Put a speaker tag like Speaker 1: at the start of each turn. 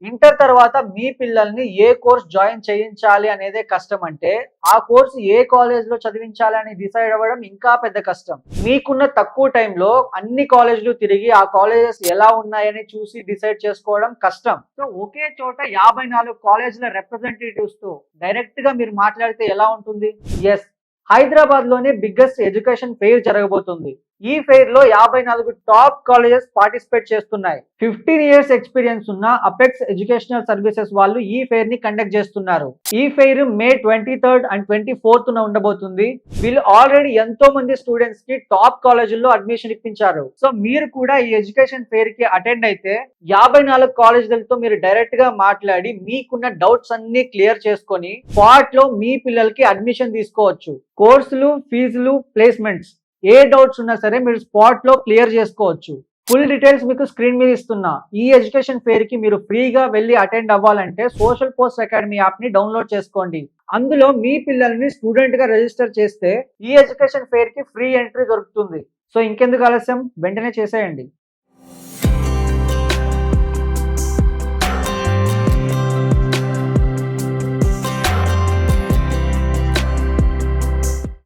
Speaker 1: Inter తర్వాత మీ పిల్లల్ని ఏ course join చేయించాలి అనేదే కష్టం అంటే, ఆ కోర్స్ ఏ కాలేజ్‌లో చదివించాలి అని డిసైడ్ అవ్వడం ఇంకా పెద్ద కష్టం. మీకున్న తక్కువ టైంలో అన్ని కాలేజ్‌లు తిరిగి ఆ కాలేజెస్ ఎలా ఉన్నాయని చూసి డిసైడ్ చేసుకోవడం కష్టం. సో ఒకే చోట 54 కాలేజ్‌ల రిప్రజెంటేటివ్స్‌తో డైరెక్ట్‌గా మీరు మాట్లాడితే ఎలా ఉంటుంది? యెస్. హైదరాబాద్‌లోనే బిగ్గెస్ట్ ఎడ్యుకేషన్ ఫెయిర్ జరగబోతుంది. ఈ ఫెయిర్ లో 54 టాప్ కాలేజెస్ పార్టిసిపేట్ చేస్తున్నాయి. 15 ఇయర్స్ ఎక్స్పీరియన్స్ ఉన్న అపెక్స్ ఎడ్యుకేషనల్ సర్వీసెస్ వాళ్ళు ఈ ఫెయిర్ ని కండక్ట్ చేస్తున్నారు. ఈ fair May 23rd and 24th ఉండబోతుంది. వీళ్ళు ఆల్రెడీ ఎంతో మంది స్టూడెంట్స్ కి టాప్ కాలేజీల్లో అడ్మిషన్ ఇప్పించారు. సో మీరు కూడా ఈ ఎడ్యుకేషన్ ఫెయిర్ కి అటెండ్ అయితే 54 కాలేజీలతో మీరు డైరెక్ట్ గా మాట్లాడి మీకున్న డౌట్స్ అన్ని క్లియర్ చేసుకొని స్పాట్ లో మీ పిల్లలకి అడ్మిషన్ తీసుకోవచ్చు. కోర్సులు, ఫీజులు, ప్లేస్మెంట్స్ ఏ డౌట్స్ ఉన్నా సరే మీరు స్పాట్ లో క్లియర్ చేసుకోవచ్చు. ఫుల్ డీటెయిల్స్ మీకు స్క్రీన్ మీద ఇస్తున్నా. ఈ ఎడ్యుకేషన్ ఫెయిర్ కి మీరు ఫ్రీగా వెళ్ళి అటెండ్ అవ్వాలంటే సోషల్ పోస్ట్ అకాడమీ యాప్ ని డౌన్లోడ్ చేసుకోండి. అందులో మీ పిల్లల్ని స్టూడెంట్ గా రిజిస్టర్ చేస్తే ఈ ఎడ్యుకేషన్ ఫెయిర్ కి ఫ్రీ ఎంట్రీ దొరుకుతుంది. సో ఇంకెందుకు ఆలస్యం, వెంటనే చేసేయండి.